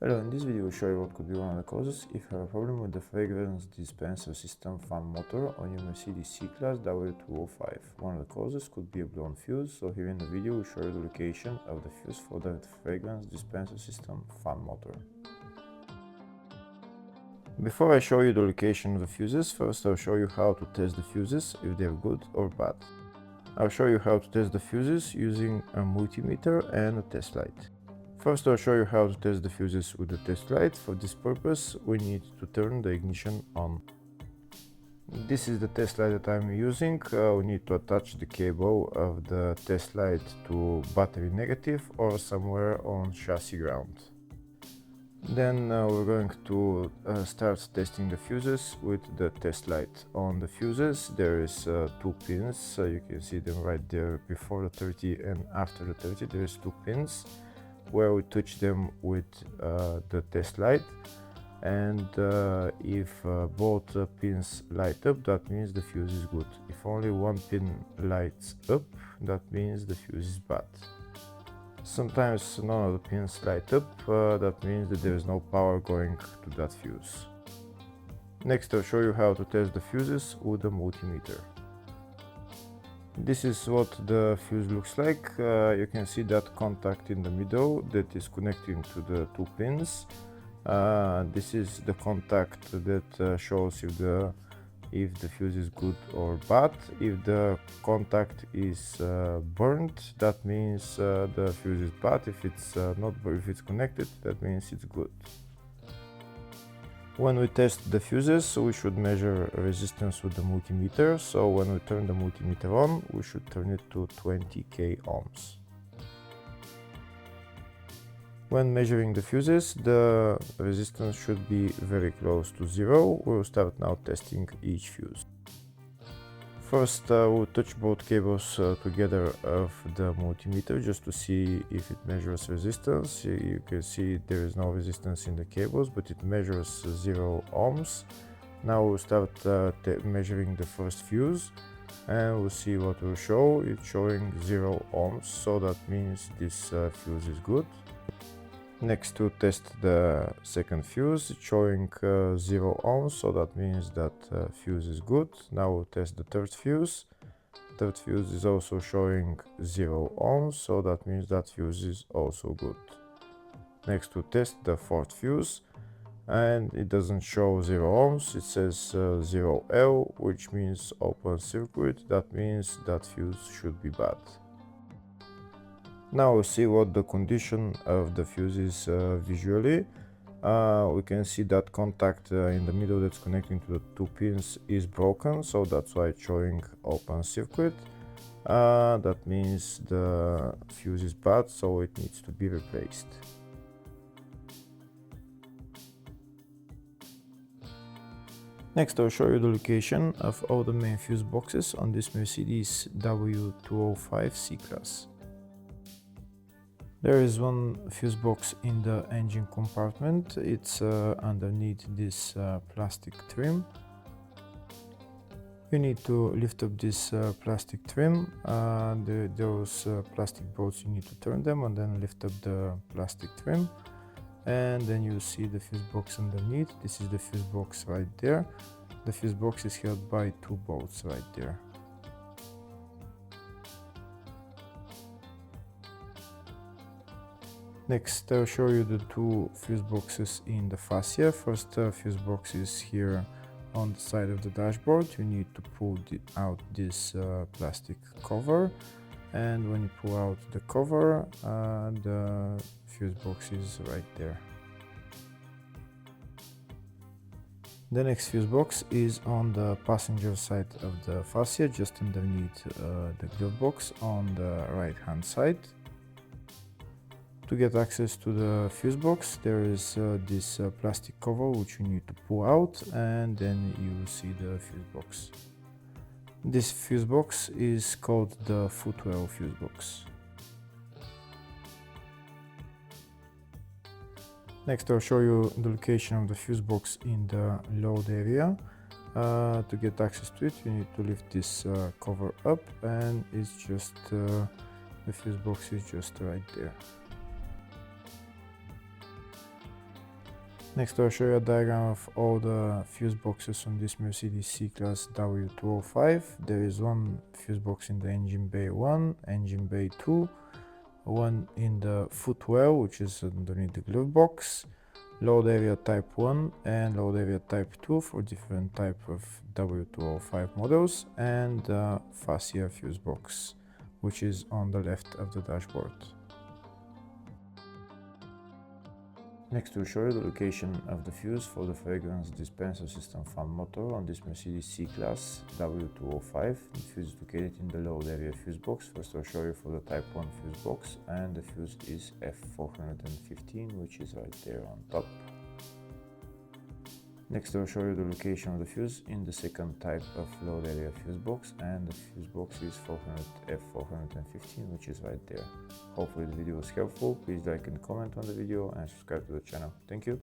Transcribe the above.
Hello, in this video we'll show you what could be one of the causes if you have a problem with the Fragrance Dispenser System fan motor on your Mercedes C-Class W205. One of the causes could be a blown fuse, so here in the video we'll show you the location of the fuse for the Fragrance Dispenser System fan motor. Before I show you the location of the fuses, first I'll show you how to test the fuses, if they're good or bad. I'll show you how to test the fuses using a multimeter and a test light. First, I'll show you how to test the fuses with the test light. For this purpose, we need to turn the ignition on. This is the test light that I'm using. We need to attach the cable of the test light to battery negative or somewhere on chassis ground. Then we're going to start testing the fuses with the test light. On the fuses there is two pins, you can see them right there before the 30 and after the 30 there is two pins where we touch them with the test light, and if both pins light up, that means the fuse is good. If only one pin lights up, that means the fuse is bad. Sometimes none of the pins light up, that means that there is no power going to that fuse. Next I'll show you how to test the fuses with a multimeter. This is what the fuse looks like. You can see that contact in the middle that is connecting to the two pins. This is the contact that shows if the fuse is good or bad. If the contact is burned, that means the fuse is bad. If it's if it's connected, that means it's good. When we test the fuses, we should measure resistance with the multimeter. So when we turn the multimeter on, we should turn it to 20k ohms. When measuring the fuses, the resistance should be very close to zero. We'll start now testing each fuse. First, we'll touch both cables together of the multimeter just to see if it measures resistance. You can see there is no resistance in the cables, but it measures 0 ohms. Now we'll start measuring the first fuse, and we'll see what will show. It's showing 0 ohms, so that means this fuse is good. Next, to test the second fuse, it's showing 0 ohms, so that means that fuse is good. Now we'll test the third fuse. Third fuse is also showing 0 ohms, so that means that fuse is also good. Next, to test the fourth fuse, and it doesn't show 0 ohms, it says 0L, which means open circuit. That means that fuse should be bad. Now we'll see what the condition of the fuse is visually. We can see that contact in the middle that's connecting to the two pins is broken, so that's why it's showing open circuit. That means the fuse is bad, so it needs to be replaced. Next I'll show you the location of all the main fuse boxes on this Mercedes W205 C-Class. There is one fuse box in the engine compartment. It's underneath this plastic trim. You need to lift up this plastic trim. Those plastic bolts, you need to turn them and then lift up the plastic trim. And then you see the fuse box underneath. This is the fuse box right there. The fuse box is held by two bolts right there. Next, I'll show you the two fuse boxes in the fascia. First fuse box is here on the side of the dashboard. You need to pull out this plastic cover, and when you pull out the cover, the fuse box is right there. The next fuse box is on the passenger side of the fascia, just underneath the glove box on the right hand side. To get access to the fuse box, there is this plastic cover which you need to pull out, and then you will see the fuse box. This fuse box is called the footwell fuse box. Next I'll show you the location of the fuse box in the load area. To get access to it, you need to lift this cover up, and it's just the fuse box is just right there. Next I'll show you a diagram of all the fuse boxes on this Mercedes C-Class W205. There is one fuse box in the engine bay 1, engine bay 2, one in the footwell, which is underneath the glove box, load area type 1 and load area type 2 for different type of W205 models, and fascia fuse box, which is on the left of the dashboard. Next we'll show you the location of the fuse for the Fragrance Dispenser System fan motor on this Mercedes C-Class W205. The fuse is located in the load area fuse box. First I'll show you for the type 1 fuse box, and the fuse is F415, which is right there on top. Next I'll show you the location of the fuse in the second type of load area fuse box, and the fuse box is F415, which is right there. Hopefully the video was helpful. Please like and comment on the video and subscribe to the channel. Thank you.